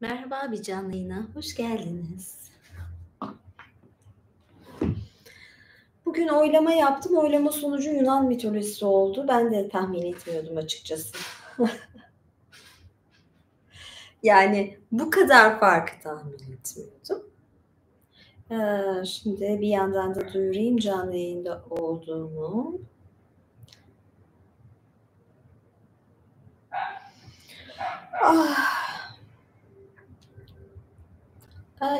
Merhaba bir canlı yayına, hoş geldiniz. Bugün oylama yaptım. Oylama sonucu Yunan mitolojisi oldu. Ben de tahmin etmiyordum açıkçası. Yani bu kadar farkı tahmin etmiyordum. Şimdi bir yandan da duyurayım canlı yayında olduğumu.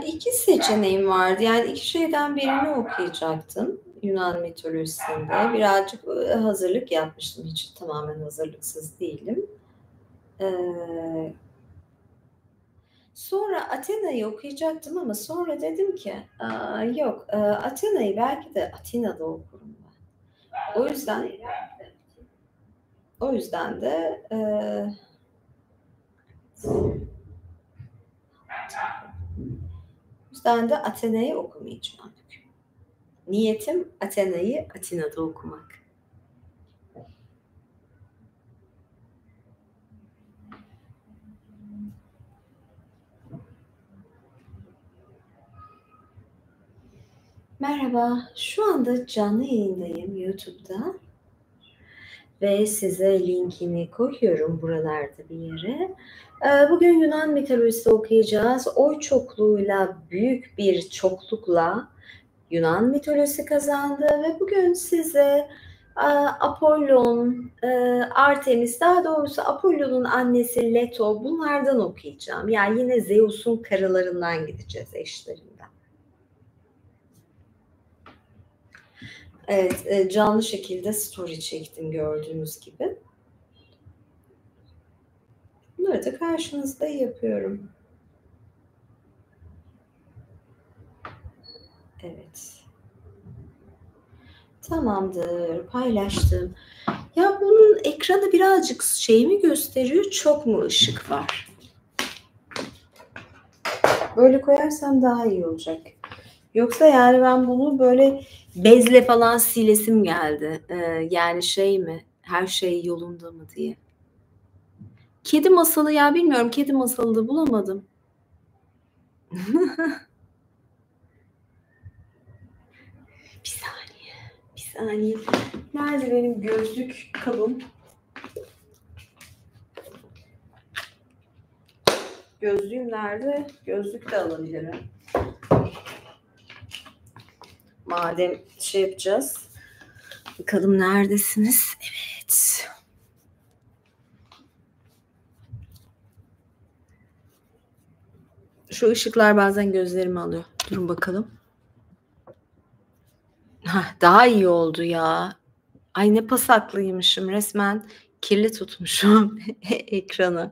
İki seçeneğim vardı. Yani iki şeyden birini okuyacaktım. Yunan mitolojisinde. Birazcık hazırlık yapmıştım. Hiç tamamen hazırlıksız değilim. Sonra Athena'yı okuyacaktım ama sonra dedim ki yok, Athena'yı belki de Atina'da okurum ben. O yüzden de Athena'yı okumayacağım. Niyetim Athena'yı Atina'da okumak. Merhaba, şu anda canlı yayındayım YouTube'da ve size linkini koyuyorum buralarda bir yere. Bugün Yunan mitolojisi okuyacağız. Oy çokluğuyla, büyük bir çoklukla Yunan mitolojisi kazandı ve bugün size Apollon, Artemis, daha doğrusu Apollon'un annesi Leto, bunlardan okuyacağım. Yani yine Zeus'un karılarından gideceğiz, eşlerinden. Evet, canlı şekilde story çektim gördüğünüz gibi. Bunları da karşınızda yapıyorum. Evet. Tamamdır, paylaştım. Ya bunun ekranı birazcık şey mi gösteriyor, çok mu ışık var? Böyle koyarsam daha iyi olacak. Yoksa yani ben bunu böyle bezle falan silesim geldi. Yani şey mi, her şey yolunda mı diye. Kedi masalı ya, bilmiyorum, kedi masalı da bulamadım. Bir saniye. Nerede benim gözlük kabım? Gözlüğüm nerede? Gözlük de alabilirim. Madem şey yapacağız. Bakalım neredesiniz? Evet. Şu ışıklar bazen gözlerimi alıyor. Durun bakalım. Daha iyi oldu ya. Ay ne pasaklıymışım. Resmen kirli tutmuşum ekranı.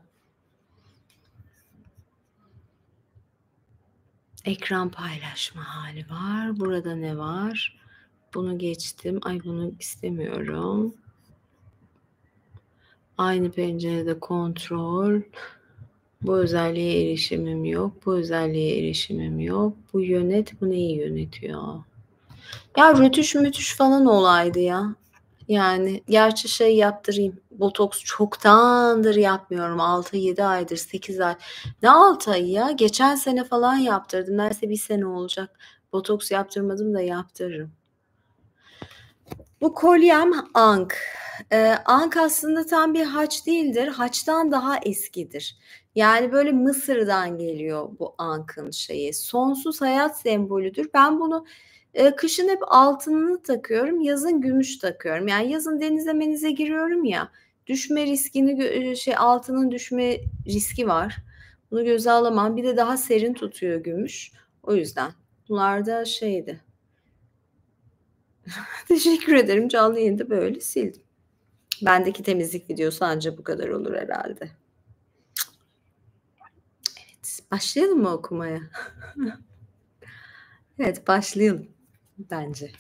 Ekran paylaşma hali var. Burada ne var? Bunu geçtim. Ay bunu istemiyorum. Aynı pencerede kontrol. Bu özelliğe erişimim yok. Bu özelliğe erişimim yok. Bu yönet. Bu neyi yönetiyor? Ya rötuş mütüş falan olaydı ya. Yani gerçi şey yaptırayım. Botoks çoktandır yapmıyorum. 6-7 aydır, 8 ay. Ne 6 ayı ya? Geçen sene falan yaptırdım. Neredeyse bir sene olacak. Botoks yaptırmadım da yaptırırım. Bu kolyem Ankh. Ankh aslında tam bir haç değildir. Haçtan daha eskidir. Yani böyle Mısır'dan geliyor bu Ankh'ın şeyi. Sonsuz hayat sembolüdür. Ben bunu kışın hep altınını takıyorum, yazın gümüş takıyorum. Yani yazın denize menize giriyorum ya, düşme riskini altının düşme riski var. Bunu göze alamam. Bir de daha serin tutuyor gümüş. O yüzden. Bunlar da şeydi. Teşekkür ederim. Canlı yayında böyle sildim. Bendeki temizlik videosu anca bu kadar olur herhalde. Evet, başlayalım mı okumaya? Evet, başlayalım bence.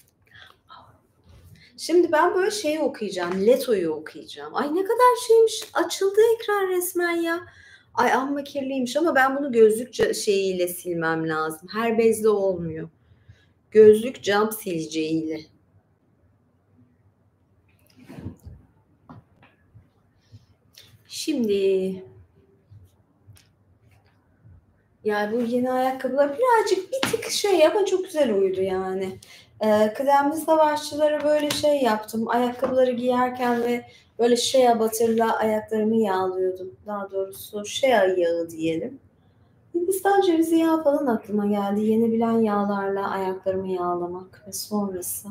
Şimdi ben böyle şeyi okuyacağım, Leto'yu okuyacağım. Ay ne kadar şeymiş, açıldı ekran resmen ya. Ay amma kirliymiş ama ben bunu gözlük şeyiyle silmem lazım. Her bezle olmuyor. Gözlük cam sileceğiyle. Şimdi Yani bu yeni ayakkabılar birazcık bir tık şey ama çok güzel uydu yani. Kıdemli savaşçılara böyle şey yaptım. Ayakkabıları giyerken ve böyle shea butter'la ayaklarımı yağlıyordum. Daha doğrusu shea yağı diyelim. Hindistan cevizi yağı falan aklıma geldi. Yenebilen yağlarla ayaklarımı yağlamak ve sonrası.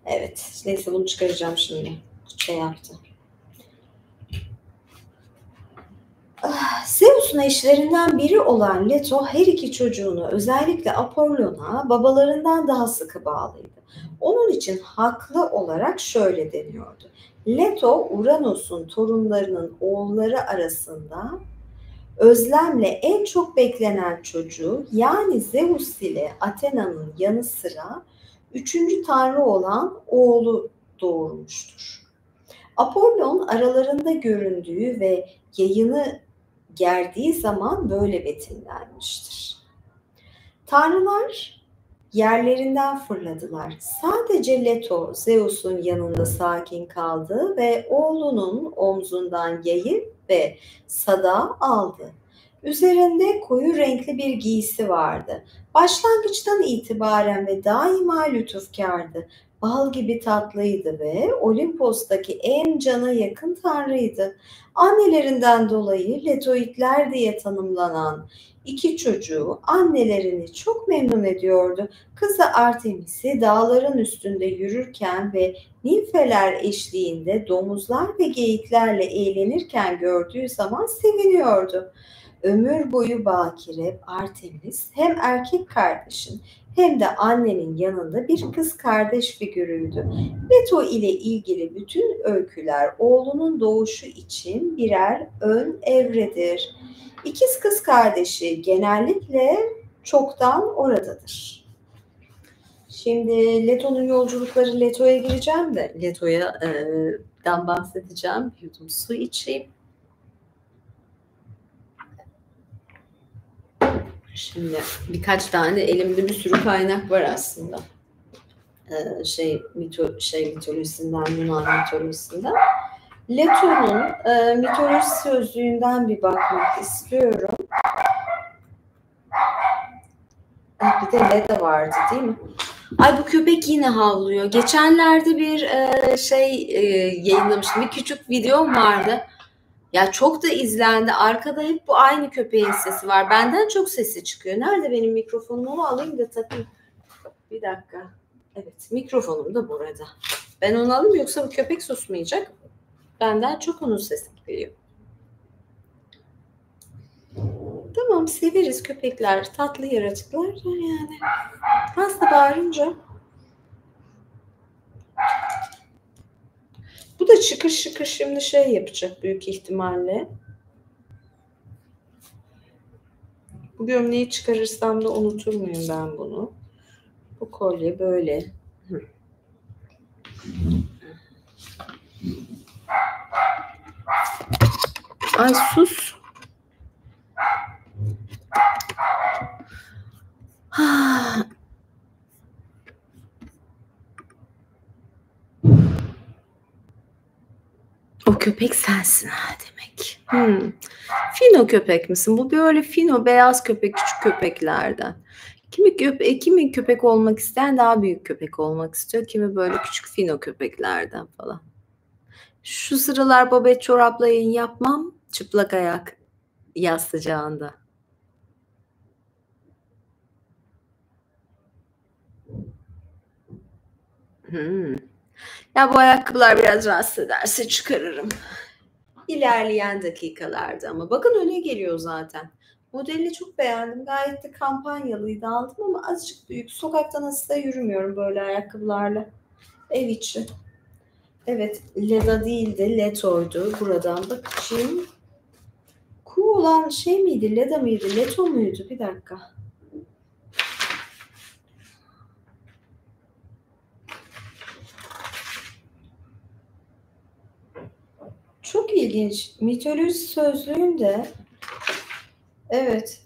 Evet, neyse bunu çıkaracağım şimdi. Şey yaptı. Zeus'un eşlerinden biri olan Leto her iki çocuğunu özellikle Apollon'a babalarından daha sıkı bağlıydı. Onun için haklı olarak şöyle deniyordu. Leto, Uranüs'ün torunlarının oğulları arasında özlemle en çok beklenen çocuğu, yani Zeus ile Athena'nın yanı sıra üçüncü tanrı olan oğlu doğurmuştur. Apollon aralarında göründüğü ve yayını gerdiği zaman böyle betimlenmiştir. Tanrılar yerlerinden fırladılar. Sadece Leto Zeus'un yanında sakin kaldı ve oğlunun omzundan yayı ve sadağı aldı. Üzerinde koyu renkli bir giysi vardı. Başlangıçtan itibaren ve daima lütufkardı. Bal gibi tatlıydı ve Olimpos'taki en cana yakın tanrıydı. Annelerinden dolayı Letoitler diye tanımlanan İki çocuğu annelerini çok memnun ediyordu. Kızı Artemis'i dağların üstünde yürürken ve nimfeler eşliğinde domuzlar ve geyiklerle eğlenirken gördüğü zaman seviniyordu. Ömür boyu bakire Artemis hem erkek kardeşin hem de annenin yanında bir kız kardeş figürüydü. Leto ile ilgili bütün öyküler oğlunun doğuşu için birer ön evredir. İkiz kız kardeşi genellikle çoktan oradadır. Şimdi Leto'nun yolculukları, Leto'ya gireceğim de Leto'dan bahsedeceğim. Bir yudum su içeyim. Şimdi birkaç tane elimde bir sürü kaynak var aslında. Mitolojisinden, Yunan mitolojisinden. Leto'nun mitoloji sözlüğünden bir bakmak istiyorum. Bir de Leda vardı değil mi? Ay bu köpek yine havlıyor. Geçenlerde bir yayınlamıştım. Bir küçük videom vardı. Ya çok da izlendi. Arkada hep bu aynı köpeğin sesi var. Benden çok sesi çıkıyor. Nerede benim mikrofonum? Onu alayım da takayım. Bir dakika. Evet, mikrofonum da burada. Ben onu alayım yoksa bu köpek susmayacak. Benden çok onun sesi geliyor. Tamam, severiz köpekler. Tatlı yaratıklar yani. Hasta bağırınca. Bu da şıkır şıkır şimdi şey yapacak büyük ihtimalle. Bu gömleği çıkarırsam da unutur muyum ben bunu? Bu kolye böyle. Ay sus. O köpek sensin ha demek. Fino köpek misin? Bu böyle fino beyaz köpek, küçük köpeklerden. Kimi köpek olmak isteyen daha büyük köpek olmak istiyor. Kimi böyle küçük fino köpeklerden falan. Şu sıralar babet çorapla yayın yapmam. Çıplak ayak yaz sıcağında. Ya bu ayakkabılar biraz rahatsız ederse çıkarırım. İlerleyen dakikalarda ama bakın öne geliyor zaten. Modelini çok beğendim. Gayet de kampanyalıydı, aldım ama azıcık büyük. Sokakta nasıl da yürümüyorum böyle ayakkabılarla. Ev içi. Evet, Leda değildi, Leto'ydu. Buradan bakayım. Ku olan şey miydi, Leda mıydı, Leto muydu? Bir dakika. Çok ilginç. Mitoloji sözlüğünde evet.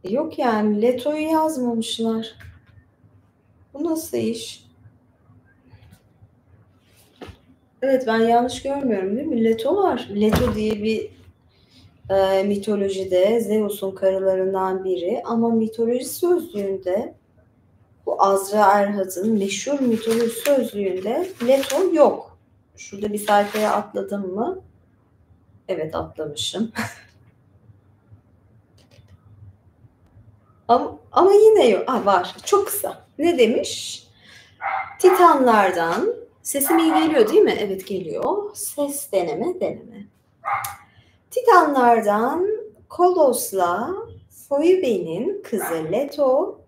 Yok yani Leto'yu yazmamışlar. Bu nasıl iş? Evet, ben yanlış görmüyorum değil mi? Leto var. Leto diye bir mitolojide Zeus'un karılarından biri ama mitoloji sözlüğünde bu Azra Erhat'ın meşhur mitoloji sözlüğünde Leto yok. Şurada bir sayfaya atladım mı? Evet, atlamışım. Ama yine yok. Var. Çok kısa. Ne demiş? Titanlardan sesim iyi geliyor değil mi? Evet, geliyor. Ses deneme. Titanlardan Kolos'la Phoebe'nin kızı Leto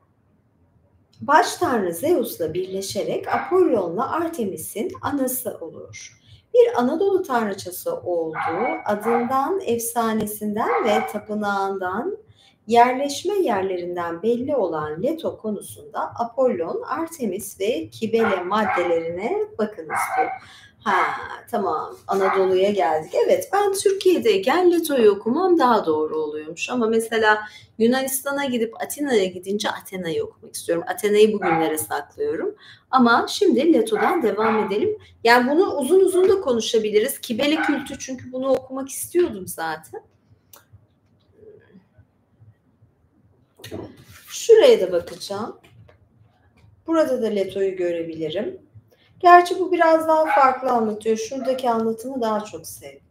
baş tanrı Zeus'la birleşerek Apollon'la Artemis'in anası olur. Bir Anadolu tanrıçası olduğu adından, efsanesinden ve tapınağından, yerleşme yerlerinden belli olan Leto konusunda Apollon, Artemis ve Kibele maddelerine bakınız diyor. Tamam, Anadolu'ya geldik. Evet, ben Türkiye'deyken Leto'yu okumam daha doğru oluyormuş. Ama mesela Yunanistan'a gidip Atina'ya gidince Athena'yı okumak istiyorum. Athena'yı bugünlere saklıyorum. Ama şimdi Leto'dan devam edelim. Yani bunu uzun uzun da konuşabiliriz. Kibele kültü, çünkü bunu okumak istiyordum zaten. Şuraya da bakacağım. Burada da Leto'yu görebilirim. Gerçi bu biraz daha farklı anlatıyor. Şuradaki anlatımı daha çok sevdim.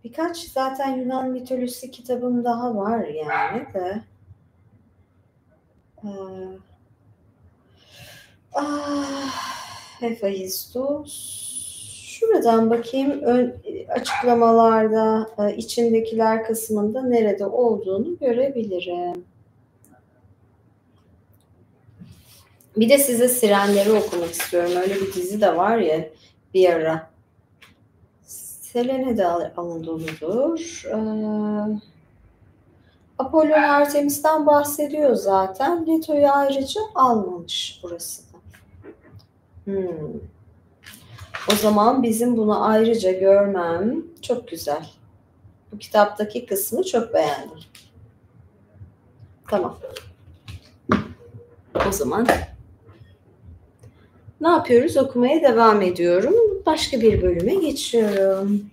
Birkaç zaten Yunan mitolojisi kitabım daha var yani de. Hephaistos. Şuradan bakayım açıklamalarda içindekiler kısmında nerede olduğunu görebilirim. Bir de size Sirenleri okumak istiyorum. Öyle bir dizi de var ya bir ara. Selene de Anadolu'dur. Apollon Artemis'ten bahsediyor zaten. Leto'yu ayrıca almamış burası da. O zaman bizim bunu ayrıca görmem çok güzel. Bu kitaptaki kısmı çok beğendim. Tamam. O zaman ne yapıyoruz? Okumaya devam ediyorum. Başka bir bölüme geçiyorum.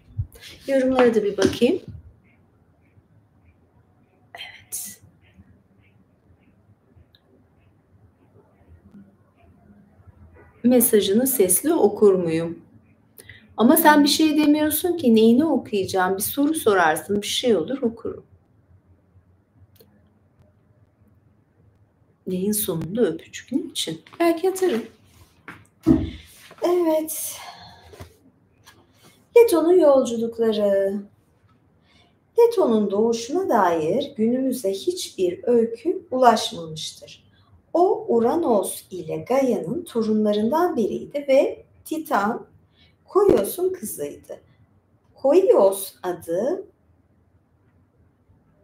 Yorumlara da bir bakayım. Evet. Mesajını sesli okur muyum? Ama sen bir şey demiyorsun ki, neyini okuyacağım? Bir soru sorarsın, bir şey olur, okurum. Neyin sonunda öpücük ne için? Belki atarım. Evet. Leto'nun yolculukları. Leto'nun doğuşuna dair günümüze hiçbir öykü ulaşmamıştır. O, Uranos ile Gaia'nın torunlarından biriydi ve Titan, Koios'un kızıydı. Koios adı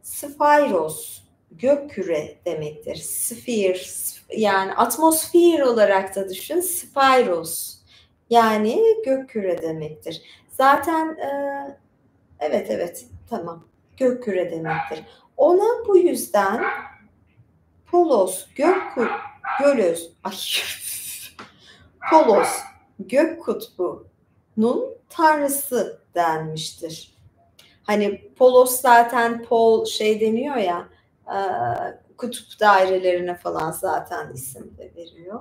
Sphyros, gökküre demektir. Sphere, yani atmosfer olarak da düşün. Spyros, yani gökküre demektir. Zaten evet, tamam, gökküre demektir. Ona bu yüzden Polos, Polos, gök kutbunun tanrısı denmiştir. Hani Polos zaten deniyor ya, kutup dairelerine falan zaten isim de veriyor.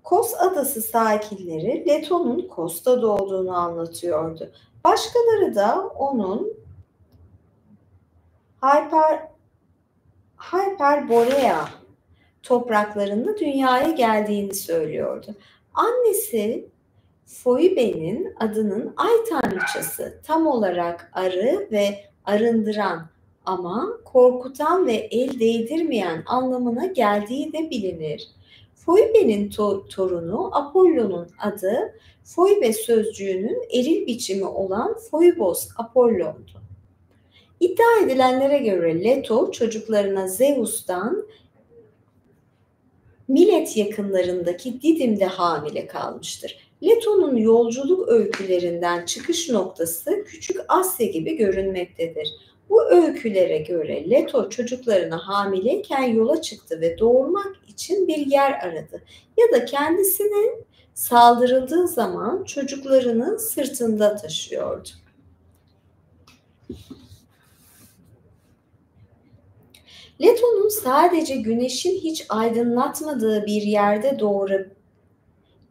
Kos adası sakinleri Leto'nun Kos'ta doğduğunu anlatıyordu. Başkaları da onun Hyperborea topraklarında dünyaya geldiğini söylüyordu. Annesi Phoebe'nin adının ay tanrıçası, tam olarak arı ve arındıran ama korkutan ve el değdirmeyen anlamına geldiği de bilinir. Phoebe'nin torunu Apollon'un adı Phoebe sözcüğünün eril biçimi olan Phoebos Apollon'du. İddia edilenlere göre Leto çocuklarına Zeus'tan Milet yakınlarındaki Didim'de hamile kalmıştır. Leto'nun yolculuk öykülerinden çıkış noktası Küçük Asya gibi görünmektedir. Bu öykülere göre Leto çocuklarına hamileyken yola çıktı ve doğurmak için bir yer aradı ya da kendisinin Saldırıldığı zaman çocuklarını sırtında taşıyordu. Leto'nun sadece güneşin hiç aydınlatmadığı bir yerde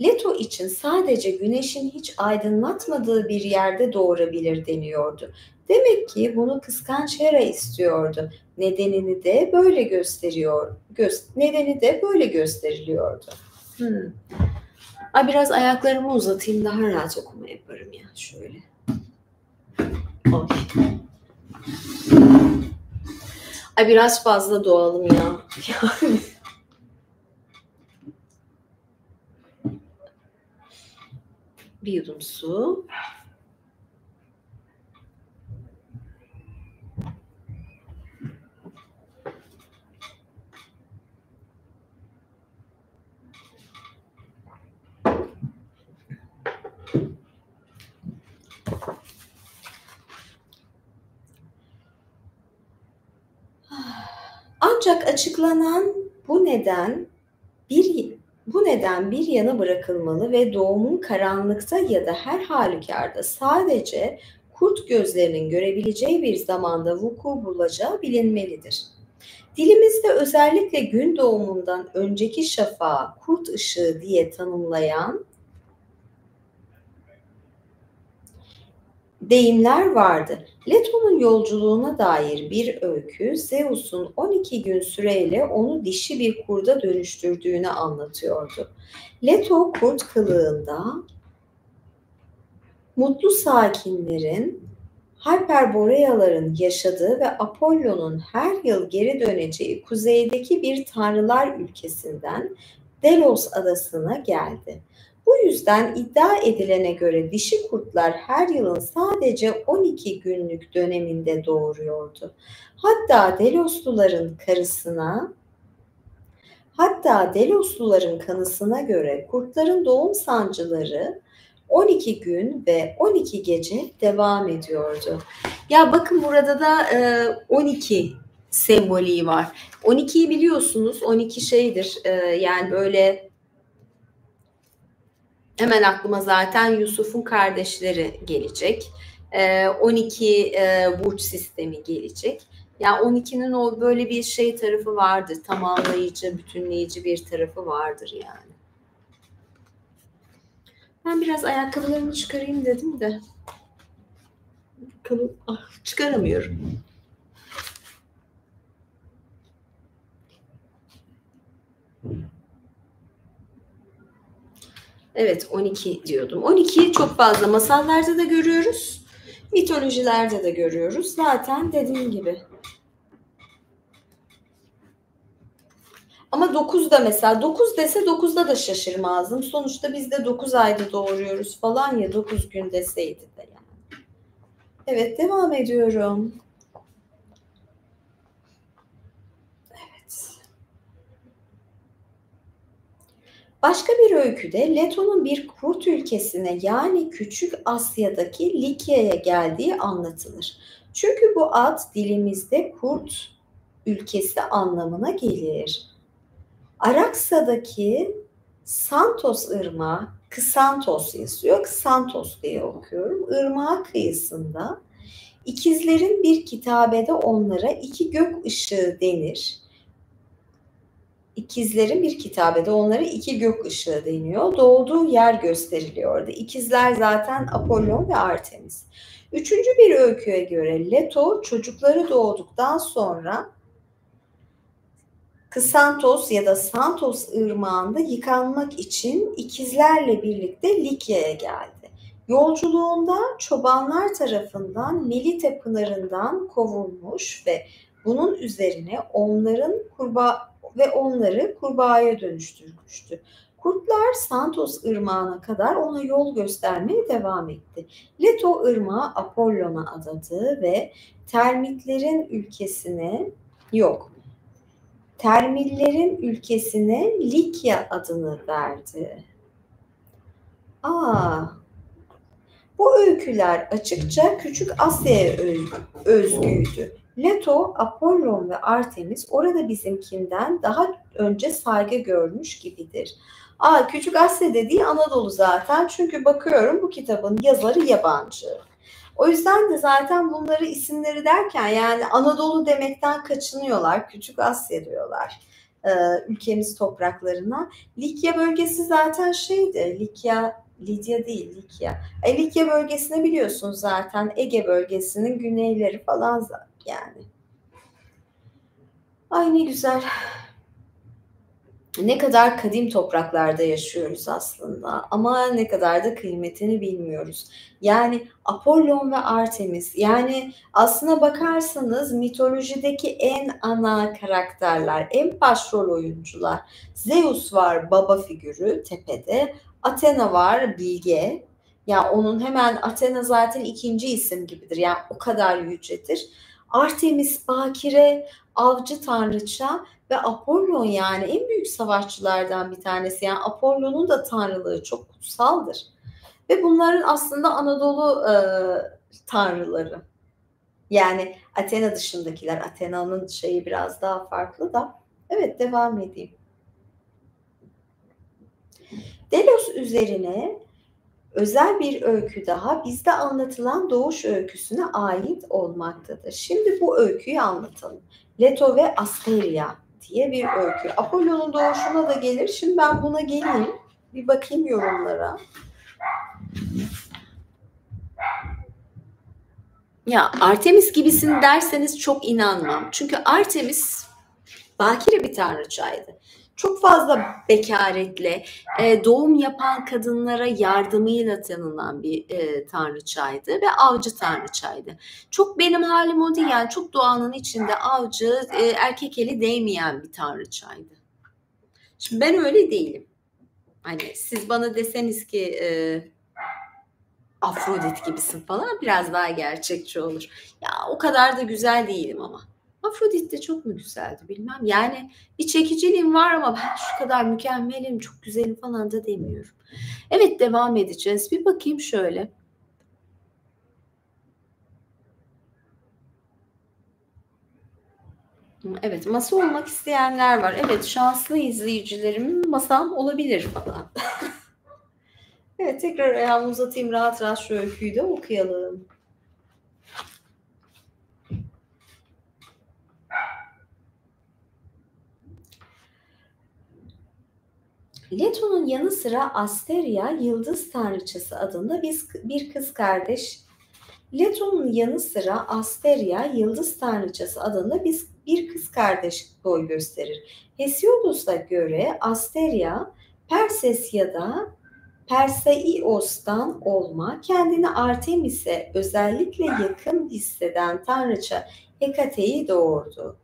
Leto için sadece güneşin hiç aydınlatmadığı bir yerde doğurabilir deniyordu. Demek ki bunu kıskanç Hera istiyordu. Nedeni de böyle gösteriliyordu. Biraz ayaklarımı uzatayım, daha rahat okuma yaparım ya. Şöyle. Biraz fazla doğalım ya. Bir yudum su. Ancak açıklanan bu neden bir yana bırakılmalı ve doğumun karanlıkta ya da her halükarda sadece kurt gözlerinin görebileceği bir zamanda vuku bulacağı bilinmelidir. Dilimizde özellikle gün doğumundan önceki şafağı kurt ışığı diye tanımlayan deyimler vardı. Leto'nun yolculuğuna dair bir öykü, Zeus'un 12 gün süreyle onu dişi bir kurda dönüştürdüğünü anlatıyordu. Leto kurt kılığında mutlu sakinlerin, Hyperboreaların yaşadığı ve Apollo'nun her yıl geri döneceği kuzeydeki bir tanrılar ülkesinden Delos adasına geldi. Bu yüzden iddia edilene göre dişi kurtlar her yılın sadece 12 günlük döneminde doğuruyordu. Hatta Delosluların kanısına göre kurtların doğum sancıları 12 gün ve 12 gece devam ediyordu. Ya bakın burada da 12 sembolü var. 12'yi biliyorsunuz. 12 şeydir. Yani böyle hemen aklıma zaten Yusuf'un kardeşleri gelecek. 12 burç sistemi gelecek. Yani 12'nin o böyle bir şey tarafı vardır. Tamamlayıcı, bütünleyici bir tarafı vardır yani. Ben biraz ayakkabılarımı çıkarayım dedim de. Bakalım, çıkaramıyorum. Evet, 12 diyordum. 12'yi çok fazla masallarda da görüyoruz. Mitolojilerde de görüyoruz. Zaten dediğim gibi. Ama 9'da mesela 9 dese 9'da da şaşırmazdım. Sonuçta biz de 9 ayda doğuruyoruz falan ya, 9 gün deseydi de yani. Evet, devam ediyorum. Evet. Başka bir öyküde Leto'nun bir kurt ülkesine, yani Küçük Asya'daki Likya'ya geldiği anlatılır. Çünkü bu ad dilimizde kurt ülkesi anlamına gelir. Araksa'daki Santos Irmağı, Ksantos yazıyor, Ksantos diye okuyorum. Irmağı kıyısında ikizlerin bir kitabede onlara iki gök ışığı denir. İkizlerin bir kitabede onlara iki gök ışığı deniyor. Doğduğu yer gösteriliyordu. İkizler zaten Apollon ve Artemis. Üçüncü bir öyküye göre Leto çocukları doğduktan sonra Ksantos ya da Santos ırmağında yıkanmak için ikizlerle birlikte Likya'ya geldi. Yolculuğunda çobanlar tarafından Melite pınarından kovulmuş ve bunun üzerine onları kurbağaya dönüştürmüştü. Kurtlar Santos ırmağına kadar ona yol göstermeye devam etti. Leto ırmağı Apollon'a adadı ve Termillerin ülkesine Likya adını verdi. Bu öyküler açıkça Küçük Asya'ya özgüydü. Leto, Apollon ve Artemis orada bizimkinden daha önce saygı görmüş gibidir. Küçük Asya dediği Anadolu zaten. Çünkü bakıyorum bu kitabın yazarı yabancı. O yüzden de zaten bunları isimleri derken yani Anadolu demekten kaçınıyorlar. Küçük Asya diyorlar ülkemiz topraklarına. Likya bölgesi zaten Lidya değil Likya. Likya bölgesini biliyorsunuz zaten. Ege bölgesinin güneyleri falan yani. Ay ne güzel. Ne kadar kadim topraklarda yaşıyoruz aslında ama ne kadar da kıymetini bilmiyoruz. Yani Apollon ve Artemis, yani aslına bakarsanız mitolojideki en ana karakterler, en başrol oyuncular. Zeus var, baba figürü tepede. Athena var, bilge. Ya onun hemen Athena zaten ikinci isim gibidir. Yani o kadar yücedir. Artemis bakire, avcı tanrıça ve Apollon yani en büyük savaşçılardan bir tanesi. Yani Apollon'un da tanrılığı çok kutsaldır. Ve bunların aslında Anadolu tanrıları. Yani Athena dışındakiler. Athena'nın şeyi biraz daha farklı da. Evet, devam edeyim. Delos üzerine özel bir öykü daha bizde anlatılan doğuş öyküsüne ait olmaktadır. Şimdi bu öyküyü anlatalım. Leto ve Asteria diye bir öykü. Apollon'un doğuşuna da gelir. Şimdi ben buna geleyim. Bir bakayım yorumlara. Ya Artemis gibisin derseniz çok inanmam. Çünkü Artemis bakire bir tanrıçaydı. Çok fazla bekaretle doğum yapan kadınlara yardımıyla tanınan bir tanrıçaydı ve avcı tanrıçaydı. Çok benim halim o değil, yani çok doğanın içinde avcı, erkek eli değmeyen bir tanrıçaydı. Şimdi ben öyle değilim. Hani siz bana deseniz ki Afrodit gibisin falan, biraz daha gerçekçi olur. Ya o kadar da güzel değilim ama. Afrodit de çok mu güzeldi bilmem. Yani bir çekiciliğim var ama ben şu kadar mükemmelim, çok güzelim falan da demiyorum. Evet, devam edeceğiz. Bir bakayım şöyle. Evet, masa olmak isteyenler var. Evet, şanslı izleyicilerim masam olabilir falan. Evet, tekrar ayağımı uzatayım, rahat rahat şu öyküyü de okuyalım. Leto'nun yanı sıra Asteria, yıldız tanrıçası adında bir kız kardeş. Leto'nun yanı sıra Asteria, yıldız tanrıçası adında bir kız kardeş boy gösterir. Hesiodos'a göre Asteria, Perses ya da Perseios'tan olma, kendini Artemis'e özellikle yakın hisseden tanrıça Hekate'yi doğurdu.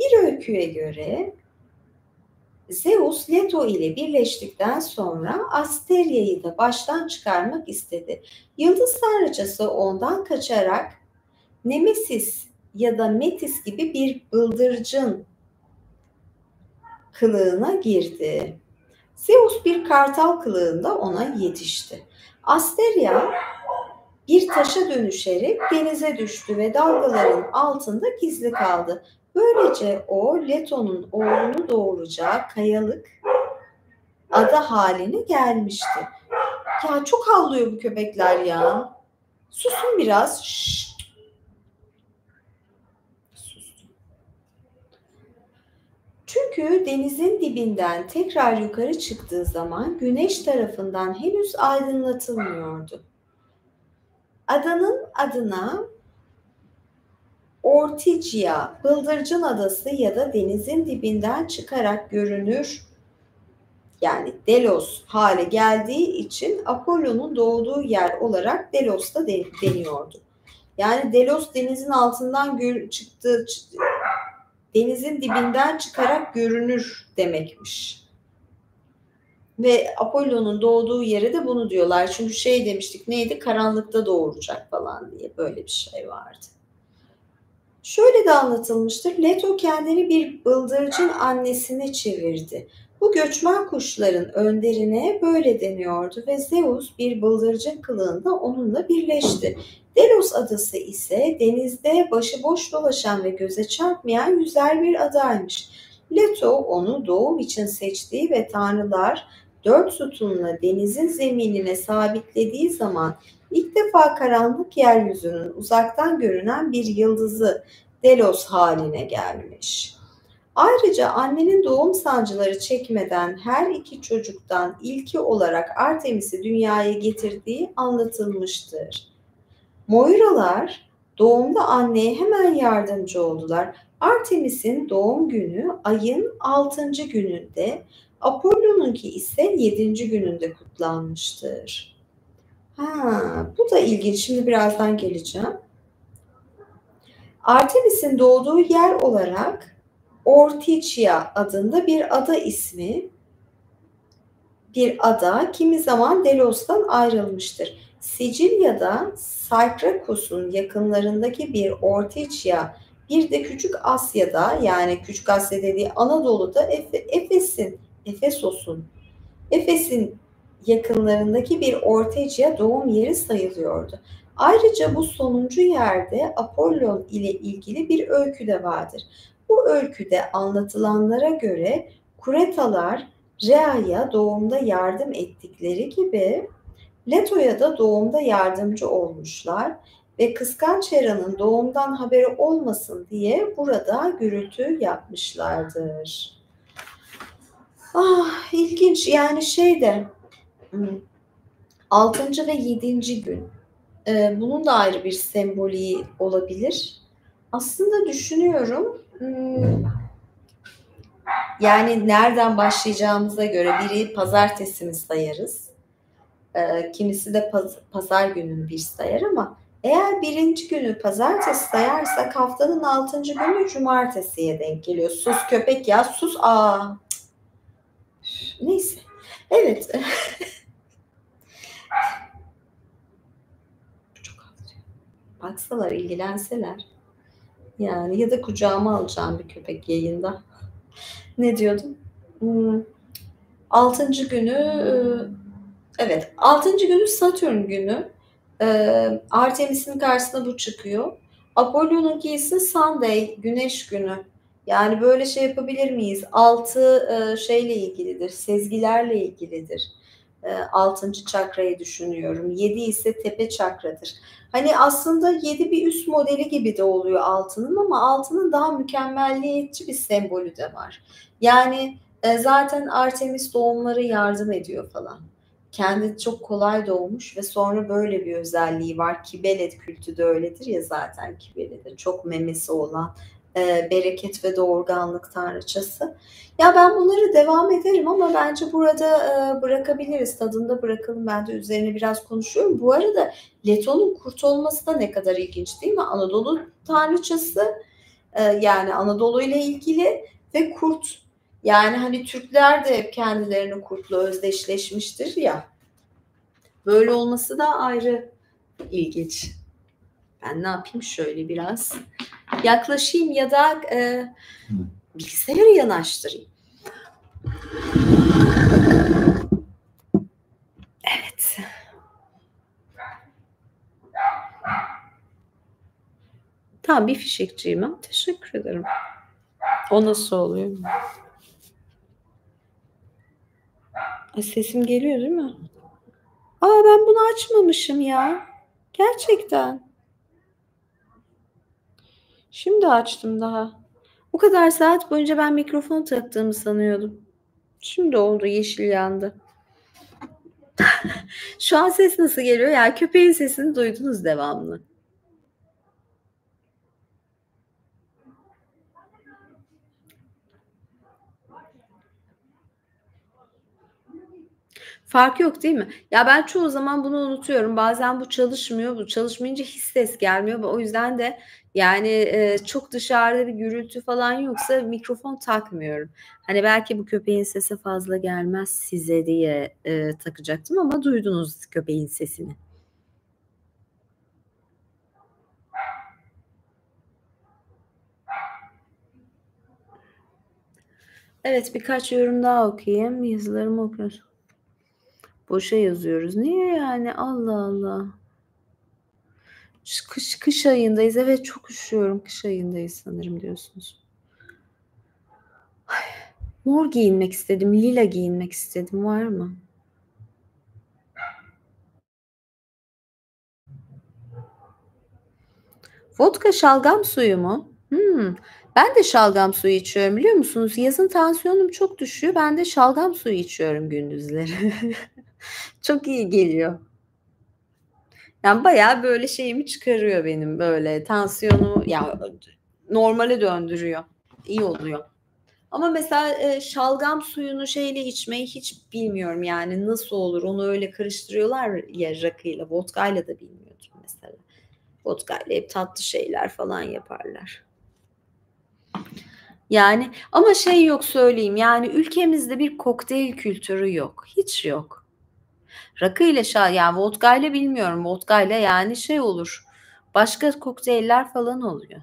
Bir öyküye göre Zeus Leto ile birleştikten sonra Asteria'yı da baştan çıkarmak istedi. Yıldız tanrıçası ondan kaçarak Nemesis ya da Metis gibi bir bıldırcın kılığına girdi. Zeus bir kartal kılığında ona yetişti. Asteria bir taşa dönüşerek denize düştü ve dalgaların altında gizli kaldı. Böylece o Leto'nun oğlunu doğuracağı kayalık ada haline gelmişti. Ya çok havlıyor bu köpekler ya. Susun biraz. Şşt. Sustum. Çünkü denizin dibinden tekrar yukarı çıktığı zaman güneş tarafından henüz aydınlatılmıyordu. Adanın adına Ortigia, Bıldırcın Adası ya da denizin dibinden çıkarak görünür, yani Delos hale geldiği için Apollon'un doğduğu yer olarak Delos da deniyordu. Yani Delos denizin altından çıktı, denizin dibinden çıkarak görünür demekmiş. Ve Apollon'un doğduğu yere de bunu diyorlar. Çünkü şey demiştik, neydi? Karanlıkta doğuracak falan diye böyle bir şey vardı. Şöyle de anlatılmıştır. Leto kendini bir bıldırcın annesine çevirdi. Bu göçmen kuşların önderine böyle deniyordu ve Zeus bir bıldırcın kılığında onunla birleşti. Delos adası ise denizde başıboş dolaşan ve göze çarpmayan yüzer bir adaymış. Leto onu doğum için seçtiği ve tanrılar dört sütunla denizin zeminine sabitlediği zaman ilk defa karanlık yeryüzünün uzaktan görünen bir yıldızı Delos haline gelmiş. Ayrıca annenin doğum sancıları çekmeden her iki çocuktan ilki olarak Artemis'i dünyaya getirdiği anlatılmıştır. Moiralar doğumda anneye hemen yardımcı oldular. Artemis'in doğum günü ayın 6. gününde, Apollo'nunki ise 7. gününde kutlanmıştır. Bu da ilginç. Şimdi birazdan geleceğim. Artemis'in doğduğu yer olarak Ortygia adında bir ada ismi, bir ada kimi zaman Delos'tan ayrılmıştır. Sicilya'da Cyprus'un yakınlarındaki bir Ortygia, bir de Küçük Asya'da, yani Küçük Asya dediği Anadolu'da Efes'in yakınlarındaki bir Ortygia doğum yeri sayılıyordu. Ayrıca bu sonuncu yerde Apollon ile ilgili bir öykü de vardır. Bu öyküde anlatılanlara göre Kretalar Rhea'ya doğumda yardım ettikleri gibi Leto'ya da doğumda yardımcı olmuşlar ve kıskanç Hera'nın doğumdan haberi olmasın diye burada gürültü yapmışlardır. İlginç, yani 6. ve 7. gün. Bunun da ayrı bir semboliği olabilir. Aslında düşünüyorum, yani nereden başlayacağımıza göre biri pazartesi mi sayarız, kimisi de pazar gününü bir sayar ama eğer birinci günü pazartesi sayarsak haftanın 6. günü cumartesiye denk geliyor. Sus köpek ya, sus. Neyse. Evet. Baksalar, ilgilenseler. Yani ya da kucağıma alacağım bir köpek yayında. Ne diyordum? 6. günü, evet, 6. günü Satürn günü. Artemis'in karşısına bu çıkıyor. Apollo'nunki ise Sunday, güneş günü. Yani böyle şey yapabilir miyiz? 6 şeyle ilgilidir, sezgilerle ilgilidir. 6. çakrayı düşünüyorum. 7 ise tepe çakradır. Hani aslında 7 bir üst modeli gibi de oluyor altının, ama altının daha mükemmelliyetçi bir sembolü de var. Yani zaten Artemis doğumları yardım ediyor falan. Kendi çok kolay doğmuş ve sonra böyle bir özelliği var. Kibelet kültü de öyledir ya zaten, Kibelet'in çok memesi olan bereket ve doğurganlık tanrıçası. Ya ben bunları devam ederim ama bence burada bırakabiliriz. Tadında bırakalım. Ben de üzerine biraz konuşuyorum. Bu arada Leto'nun kurt olması da ne kadar ilginç değil mi? Anadolu tanrıçası, yani Anadolu ile ilgili ve kurt. Yani hani Türkler de hep kendilerini kurtla özdeşleşmiştir ya. Böyle olması da ayrı ilginç. Ben ne yapayım, şöyle biraz yaklaşayım ya da bilgisayarı yanaştırayım. Evet. Tamam, bir fişekçiyim ben. Teşekkür ederim. O nasıl oluyor? Sesim geliyor değil mi? Ben bunu açmamışım ya. Gerçekten. Şimdi açtım daha. Bu kadar saat boyunca ben mikrofon taktığımı sanıyordum. Şimdi oldu, yeşil yandı. Şu an ses nasıl geliyor? Ya köpeğin sesini duydunuz devamlı. Fark yok değil mi? Ya ben çoğu zaman bunu unutuyorum. Bazen bu çalışmıyor. Bu çalışmayınca hiç ses gelmiyor. O yüzden de yani çok dışarıda bir gürültü falan yoksa mikrofon takmıyorum. Hani belki bu köpeğin sesi fazla gelmez size diye takacaktım ama duydunuz köpeğin sesini. Evet, birkaç yorum daha okuyayım. Yazılarımı okuyorsun. Boşa yazıyoruz. Niye yani? Allah Allah. Kış ayındayız. Evet, çok üşüyorum. Kış ayındayız sanırım diyorsunuz. Mor giyinmek istedim, lila giyinmek istedim. Var mı? Vodka şalgam suyu mu? Hımm. Ben de şalgam suyu içiyorum, biliyor musunuz? Yazın tansiyonum çok düşüyor. Ben de şalgam suyu içiyorum gündüzleri. Çok iyi geliyor. Yani, bayağı, böyle, şeyimi çıkarıyor benim, böyle, tansiyonumu ya, normale döndürüyor. İyi oluyor. Ama mesela, şalgam suyunu şeyle içmeyi hiç bilmiyorum, yani, nasıl olur? Onu öyle karıştırıyorlar ya rakıyla, vodkayla da bilmiyordum mesela. Vodkayla hep tatlı şeyler falan yaparlar. Yani ama şey yok söyleyeyim, yani, ülkemizde bir kokteyl kültürü yok. Hiç yok. Rakıyla yani vodkayla bilmiyorum. Vodkayla yani şey olur, başka kokteyller falan oluyor.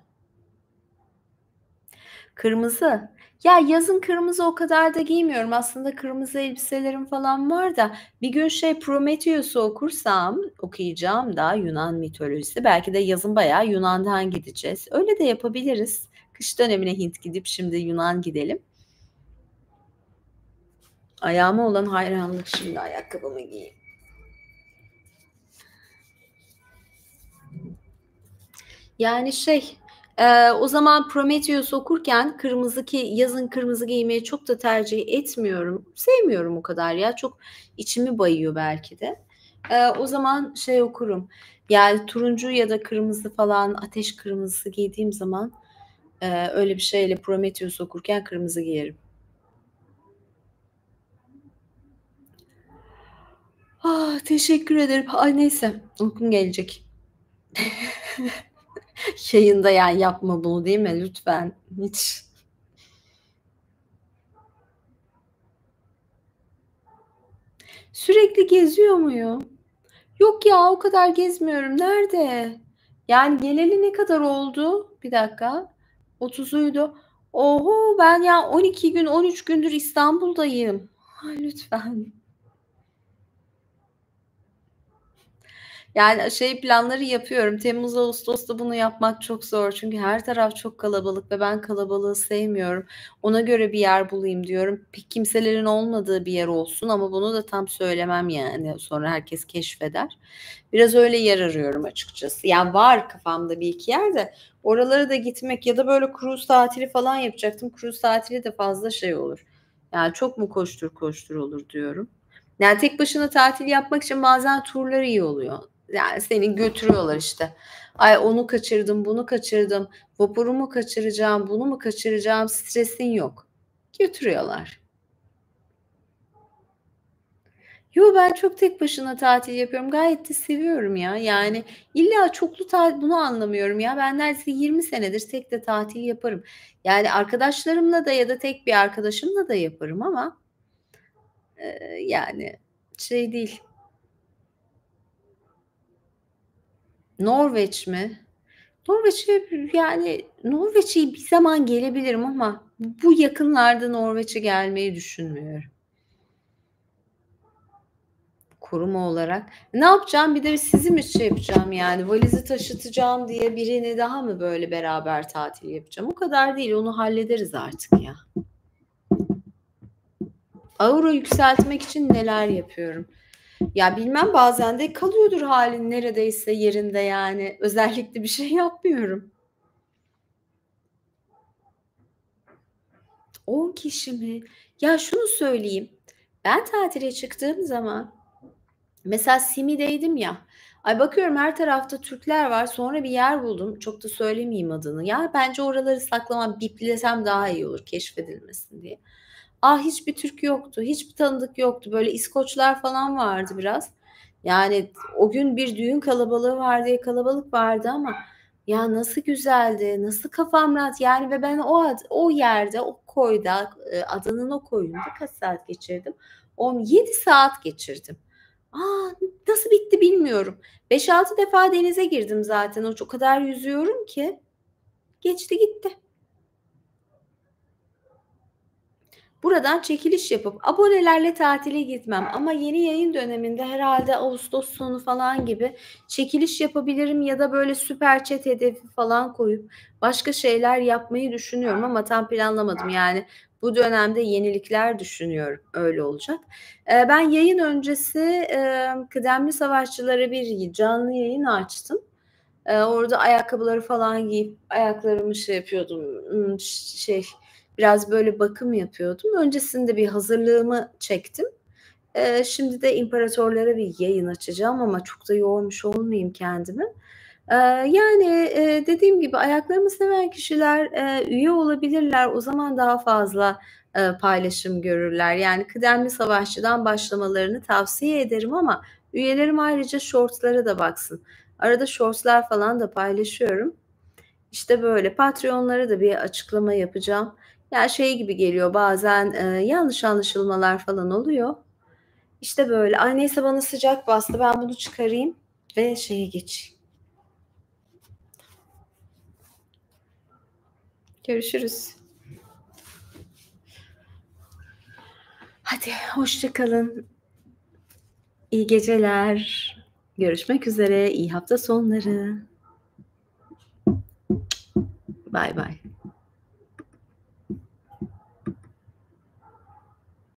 Kırmızı. Ya, yazın kırmızı o kadar da giymiyorum. Aslında kırmızı elbiselerim falan var da bir gün şey Prometheus'u okuyacağım da Yunan mitolojisi. Belki de yazın bayağı Yunan'dan gideceğiz. Öyle de yapabiliriz. Kış dönemine Hint gidip şimdi Yunan gidelim. Ayağıma olan hayranlık. Şimdi ayakkabımı giyeyim. Yani şey, o zaman Prometheus okurken kırmızı ki yazın kırmızı giymeyi çok da tercih etmiyorum. Sevmiyorum o kadar ya, çok içimi bayıyor belki de. O zaman şey okurum, yani turuncu ya da kırmızı falan, ateş kırmızısı giydiğim zaman, öyle bir şeyle Prometheus okurken kırmızı giyerim. Ah, teşekkür ederim. Ay, neyse, uykum gelecek. Yayında yani yapma bunu değil mi lütfen? Hiç. Sürekli geziyor muyum? Yok ya, o kadar gezmiyorum. Nerede? Yani geleli ne kadar oldu? Bir dakika. 30'uydu. Oho, ben ya 12 gün, 13 gündür İstanbul'dayım. Ay, lütfen. Yani, şey planları yapıyorum. Temmuz, ağustos'ta bunu yapmak çok zor. Çünkü her taraf çok kalabalık ve ben kalabalığı sevmiyorum. Ona göre bir yer bulayım diyorum. Pek kimselerin olmadığı bir yer olsun ama bunu da tam söylemem yani. Sonra herkes keşfeder. Biraz öyle yer arıyorum açıkçası. Yani var kafamda bir iki yer de oralara da gitmek ya da böyle cruise tatili falan yapacaktım. Cruise tatili de fazla şey olur. Yani çok mu koştur koştur olur diyorum. Yani tek başına tatil yapmak için bazen turlar iyi oluyor. Yani seni götürüyorlar işte. Ay onu kaçırdım, bunu kaçırdım, vaporumu kaçıracağım, bunu mu kaçıracağım, stresin yok. Götürüyorlar. Yo, ben çok tek başına tatil yapıyorum. Gayet de seviyorum ya. Yani illa çoklu tatil bunu anlamıyorum ya. Ben neredeyse 20 senedir tek de tatil yaparım. Yani arkadaşlarımla da ya da tek bir arkadaşımla da yaparım ama, yani şey değil. Norveç mi? Norveç'e yani Norveç'e bir zaman gelebilirim ama bu yakınlarda Norveç'e gelmeyi düşünmüyorum koruma olarak. Ne yapacağım? Bir de sizi mi şey yapacağım yani valizi taşıtacağım diye birini daha mı böyle beraber tatil yapacağım? O kadar değil, onu hallederiz artık ya. Aura yükseltmek için neler yapıyorum? Ya bilmem bazen de kalıyordur hâlin neredeyse yerinde yani. Özellikle bir şey yapmıyorum. 10 kişi mi? Ya şunu söyleyeyim, ben tatile çıktığım zaman mesela Simi'deydim ya, ay bakıyorum her tarafta Türkler var, sonra bir yer buldum, çok da söylemeyeyim adını. Ya bence oraları saklamam, biplesem daha iyi olur keşfedilmesin diye. Hiçbir Türk yoktu, hiçbir tanıdık yoktu. Böyle İskoçlar falan vardı biraz. Yani o gün bir düğün kalabalığı var diye kalabalık vardı ama ya nasıl güzeldi, nasıl kafam rahat yani ve ben o yerde, o koyda, adanın o koyunda kaç saat geçirdim? 7 saat geçirdim. A! Nasıl bitti bilmiyorum. 5-6 defa denize girdim zaten. O kadar yüzüyorum ki geçti gitti. Buradan çekiliş yapıp abonelerle tatile gitmem ama yeni yayın döneminde herhalde ağustos sonu falan gibi çekiliş yapabilirim ya da böyle süper chat hedefi falan koyup başka şeyler yapmayı düşünüyorum ama tam planlamadım. Yani bu dönemde yenilikler düşünüyorum. Öyle olacak. Ben yayın öncesi Kıdemli Savaşçılara bir canlı yayın açtım. Orada ayakkabıları falan giyip ayaklarımı şey yapıyordum. Biraz böyle bakım yapıyordum. Öncesinde bir hazırlığımı çektim. Şimdi de imparatorlara bir yayın açacağım ama çok da yormuş olmayayım kendimi. Yani dediğim gibi ayaklarımı seven kişiler üye olabilirler. O zaman daha fazla paylaşım görürler. Yani kıdemli savaşçıdan başlamalarını tavsiye ederim ama üyelerim ayrıca shortslara da baksın. Arada shortslar falan da paylaşıyorum. İşte böyle Patreon'lara da bir açıklama yapacağım. Ya şey gibi geliyor bazen yanlış anlaşılmalar falan oluyor. İşte böyle. Ay neyse bana sıcak bastı. Ben bunu çıkarayım ve şeye geçeyim. Görüşürüz. Hadi hoşça kalın. İyi geceler. Görüşmek üzere. İyi hafta sonları. Bay bay.